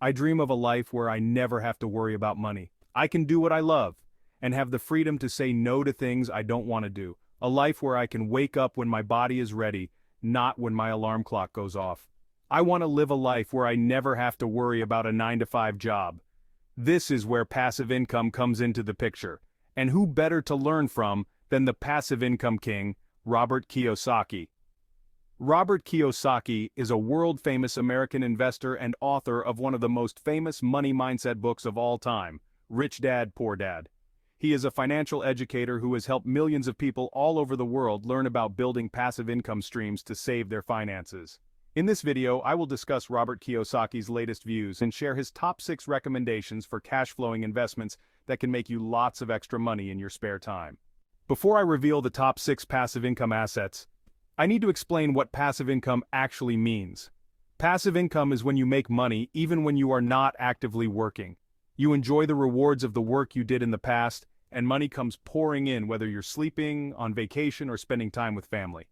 I dream of a life where I never have to worry about money. I can do what I love, and have the freedom to say no to things I don't want to do. A life where I can wake up when my body is ready, not when my alarm clock goes off. I want to live a life where I never have to worry about a 9-to-5 job. This is where passive income comes into the picture. And who better to learn from than the passive income king, Robert Kiyosaki? Robert Kiyosaki is a world-famous American investor and author of one of the most famous money mindset books of all time, Rich Dad, Poor Dad. He is a financial educator who has helped millions of people all over the world learn about building passive income streams to save their finances. In this video, I will discuss Robert Kiyosaki's latest views and share his top 6 recommendations for cash-flowing investments that can make you lots of extra money in your spare time. Before I reveal the top 6 passive income assets, I need to explain what passive income actually means. Passive income is when you make money even when you are not actively working. You enjoy the rewards of the work you did in the past, and money comes pouring in whether you're sleeping, on vacation, or spending time with family.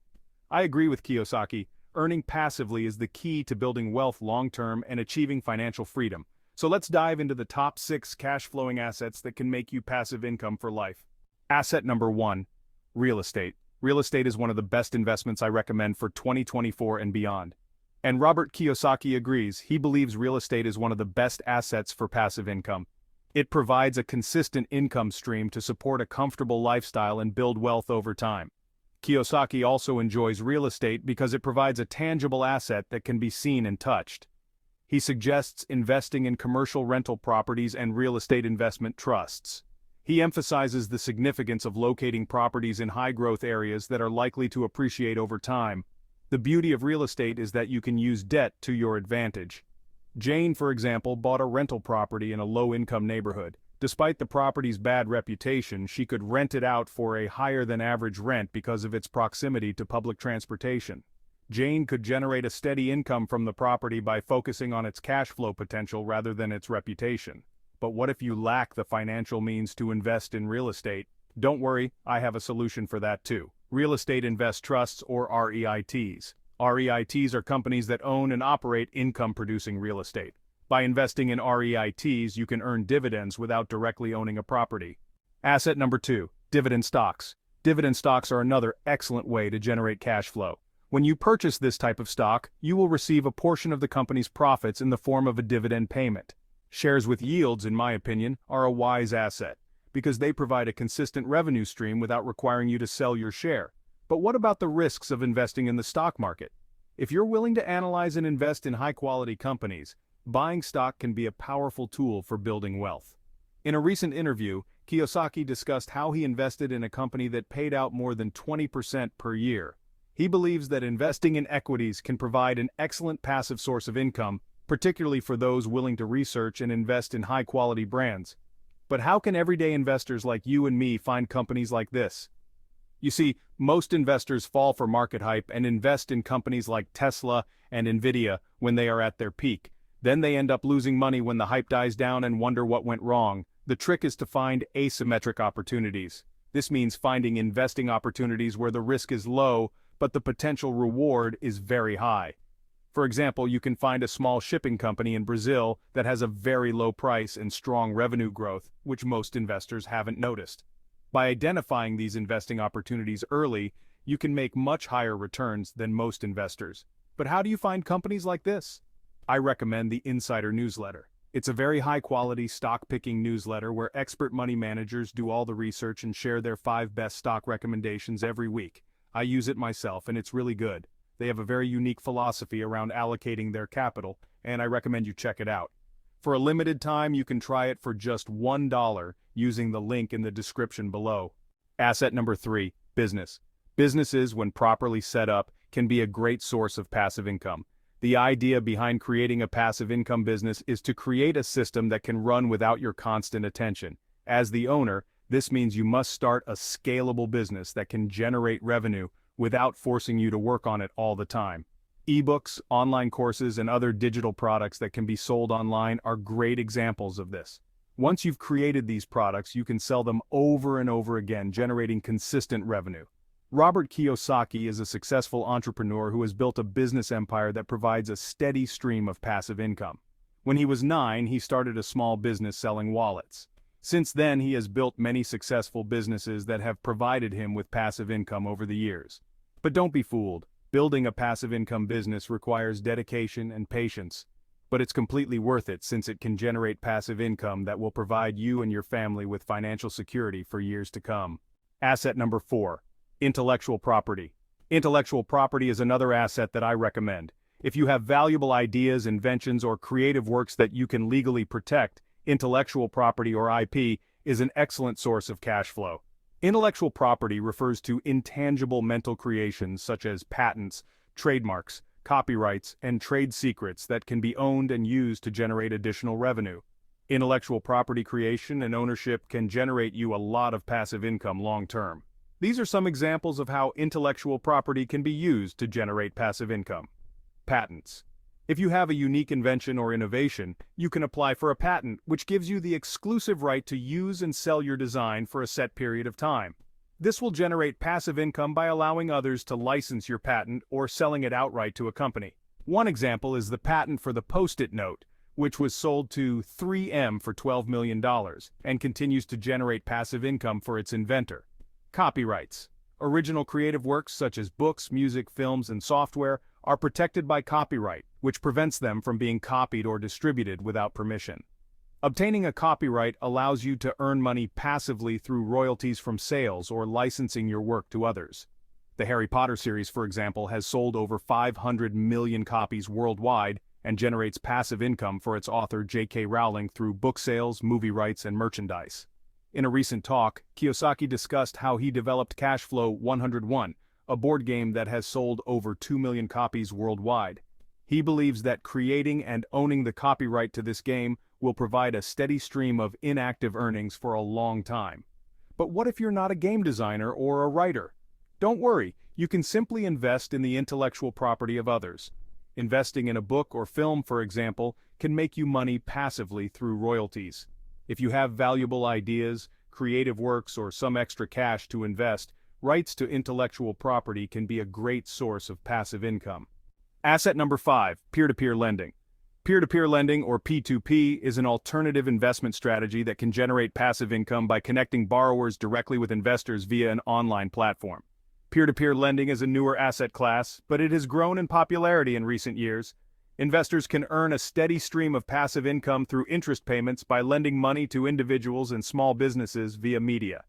I agree with Kiyosaki. Earning passively is the key to building wealth long-term and achieving financial freedom. So let's dive into the top 6 cash-flowing assets that can make you passive income for life. Asset number 1, real estate. Real estate is one of the best investments I recommend for 2024 and beyond. And Robert Kiyosaki agrees. He believes real estate is one of the best assets for passive income. It provides a consistent income stream to support a comfortable lifestyle and build wealth over time. Kiyosaki also enjoys real estate because it provides a tangible asset that can be seen and touched. He suggests investing in commercial rental properties and real estate investment trusts. He emphasizes the significance of locating properties in high-growth areas that are likely to appreciate over time. The beauty of real estate is that you can use debt to your advantage. Jane, for example, bought a rental property in a low-income neighborhood. Despite the property's bad reputation, she could rent it out for a higher-than-average rent because of its proximity to public transportation. Jane could generate a steady income from the property by focusing on its cash flow potential rather than its reputation. But what if you lack the financial means to invest in real estate? Don't worry, I have a solution for that too. Real Estate Invest Trusts, or REITs. REITs are companies that own and operate income-producing real estate. By investing in REITs, you can earn dividends without directly owning a property. Asset number 2, dividend stocks. Dividend stocks are another excellent way to generate cash flow. When you purchase this type of stock, you will receive a portion of the company's profits in the form of a dividend payment. Shares with yields, in my opinion, are a wise asset, because they provide a consistent revenue stream without requiring you to sell your share. But what about the risks of investing in the stock market? If you're willing to analyze and invest in high-quality companies, buying stock can be a powerful tool for building wealth. In a recent interview, Kiyosaki discussed how he invested in a company that paid out more than 20% per year. He believes that investing in equities can provide an excellent passive source of income, particularly for those willing to research and invest in high-quality brands. But how can everyday investors like you and me find companies like this? You see, most investors fall for market hype and invest in companies like Tesla and Nvidia when they are at their peak. Then they end up losing money when the hype dies down and wonder what went wrong. The trick is to find asymmetric opportunities. This means finding investing opportunities where the risk is low, but the potential reward is very high. For example, you can find a small shipping company in Brazil that has a very low price and strong revenue growth, which most investors haven't noticed. By identifying these investing opportunities early, you can make much higher returns than most investors. But how do you find companies like this? I recommend the Insider Newsletter. It's a very high-quality stock-picking newsletter where expert money managers do all the research and share their 5 best stock recommendations every week. I use it myself, and it's really good. They have a very unique philosophy around allocating their capital, and I recommend you check it out. For a limited time, you can try it for just $1 using the link in the description below. Asset number 3, business. Businesses, when properly set up, can be a great source of passive income. The idea behind creating a passive income business is to create a system that can run without your constant attention. As the owner, this means you must start a scalable business that can generate revenue without forcing you to work on it all the time. Ebooks, online courses, and other digital products that can be sold online are great examples of this. Once you've created these products, you can sell them over and over again, generating consistent revenue. Robert Kiyosaki is a successful entrepreneur who has built a business empire that provides a steady stream of passive income. When he was 9, he started a small business selling wallets. Since then, he has built many successful businesses that have provided him with passive income over the years. But don't be fooled. Building a passive income business requires dedication and patience. But it's completely worth it since it can generate passive income that will provide you and your family with financial security for years to come. Asset number 4. Intellectual property. Intellectual property is another asset that I recommend. If you have valuable ideas, inventions, or creative works that you can legally protect, intellectual property or IP is an excellent source of cash flow. Intellectual property refers to intangible mental creations such as patents, trademarks, copyrights, and trade secrets that can be owned and used to generate additional revenue. Intellectual property creation and ownership can generate you a lot of passive income long-term. These are some examples of how intellectual property can be used to generate passive income. Patents. If you have a unique invention or innovation, you can apply for a patent, which gives you the exclusive right to use and sell your design for a set period of time. This will generate passive income by allowing others to license your patent or selling it outright to a company. One example is the patent for the Post-it note, which was sold to 3M for $12 million and continues to generate passive income for its inventor. Copyrights. Original creative works such as books, music, films, and software are protected by copyright, which prevents them from being copied or distributed without permission. Obtaining a copyright allows you to earn money passively through royalties from sales or licensing your work to others. The Harry Potter series, for example, has sold over 500 million copies worldwide and generates passive income for its author J.K. Rowling through book sales, movie rights, and merchandise. In a recent talk, Kiyosaki discussed how he developed Cashflow 101, a board game that has sold over 2 million copies worldwide. He believes that creating and owning the copyright to this game will provide a steady stream of inactive earnings for a long time. But what if you're not a game designer or a writer? Don't worry, you can simply invest in the intellectual property of others. Investing in a book or film, for example, can make you money passively through royalties. If you have valuable ideas, creative works, or some extra cash to invest, rights to intellectual property can be a great source of passive income. Asset number 5, peer-to-peer lending. Peer-to-peer lending, or P2P, is an alternative investment strategy that can generate passive income by connecting borrowers directly with investors via an online platform. Peer-to-peer lending is a newer asset class, but it has grown in popularity in recent years. Investors can earn a steady stream of passive income through interest payments by lending money to individuals and small businesses via media.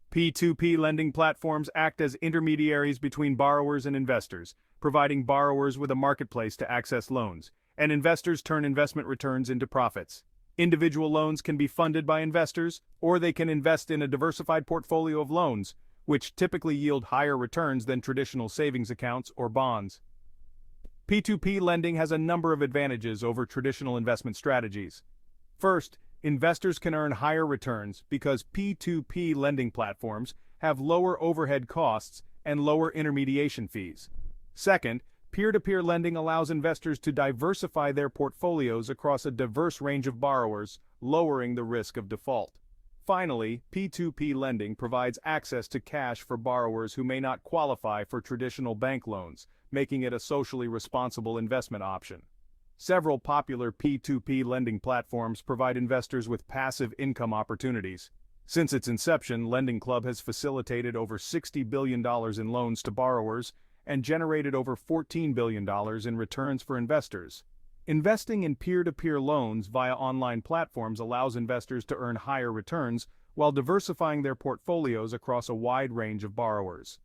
P2P lending platforms act as intermediaries between borrowers and investors, providing borrowers with a marketplace to access loans, and investors turn investment returns into profits. Individual loans can be funded by investors, or they can invest in a diversified portfolio of loans, which typically yield higher returns than traditional savings accounts or bonds. P2P lending has a number of advantages over traditional investment strategies. First, investors can earn higher returns because P2P lending platforms have lower overhead costs and lower intermediation fees. Second, peer-to-peer lending allows investors to diversify their portfolios across a diverse range of borrowers, lowering the risk of default. Finally, P2P lending provides access to cash for borrowers who may not qualify for traditional bank loans, making it a socially responsible investment option. Several popular P2P lending platforms provide investors with passive income opportunities. Since its inception, Lending Club has facilitated over $60 billion in loans to borrowers and generated over $14 billion in returns for investors. Investing in peer-to-peer loans via online platforms allows investors to earn higher returns while diversifying their portfolios across a wide range of borrowers.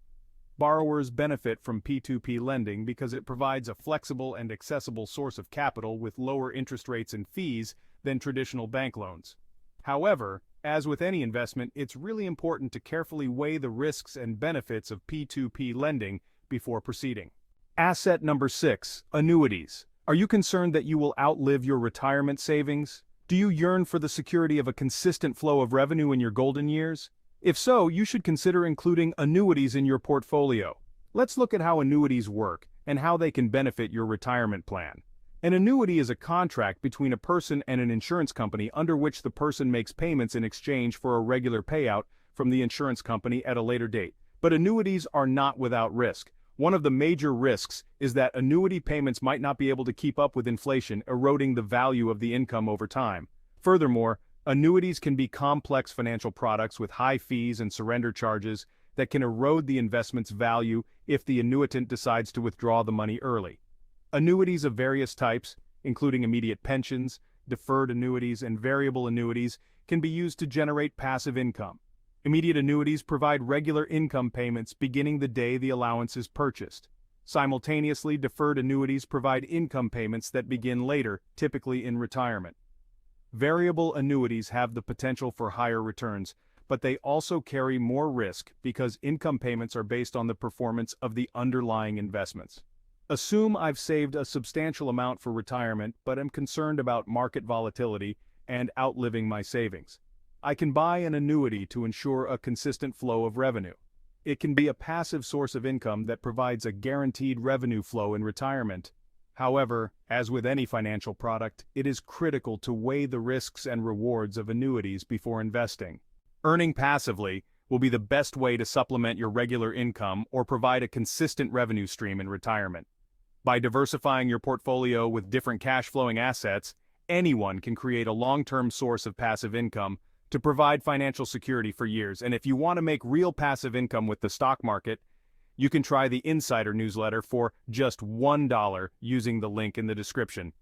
Borrowers benefit from P2P lending because it provides a flexible and accessible source of capital with lower interest rates and fees than traditional bank loans. However, as with any investment, it's really important to carefully weigh the risks and benefits of P2P lending before proceeding. Asset number 6, annuities. Are you concerned that you will outlive your retirement savings? Do you yearn for the security of a consistent flow of revenue in your golden years? If so, you should consider including annuities in your portfolio. Let's look at how annuities work and how they can benefit your retirement plan. An annuity is a contract between a person and an insurance company under which the person makes payments in exchange for a regular payout from the insurance company at a later date. But annuities are not without risk. One of the major risks is that annuity payments might not be able to keep up with inflation, eroding the value of the income over time. Furthermore, annuities can be complex financial products with high fees and surrender charges that can erode the investment's value if the annuitant decides to withdraw the money early. Annuities of various types, including immediate pensions, deferred annuities, and variable annuities, can be used to generate passive income. Immediate annuities provide regular income payments beginning the day the allowance is purchased. Simultaneously, deferred annuities provide income payments that begin later, typically in retirement. Variable annuities have the potential for higher returns, but they also carry more risk because income payments are based on the performance of the underlying investments. Assume I've saved a substantial amount for retirement, but am concerned about market volatility and outliving my savings. I can buy an annuity to ensure a consistent flow of revenue. It can be a passive source of income that provides a guaranteed revenue flow in retirement. However, as with any financial product, it is critical to weigh the risks and rewards of annuities before investing. Earning passively will be the best way to supplement your regular income or provide a consistent revenue stream in retirement. By diversifying your portfolio with different cash-flowing assets, anyone can create a long-term source of passive income to provide financial security for years. And if you want to make real passive income with the stock market, you can try the Insider newsletter for just $1 using the link in the description.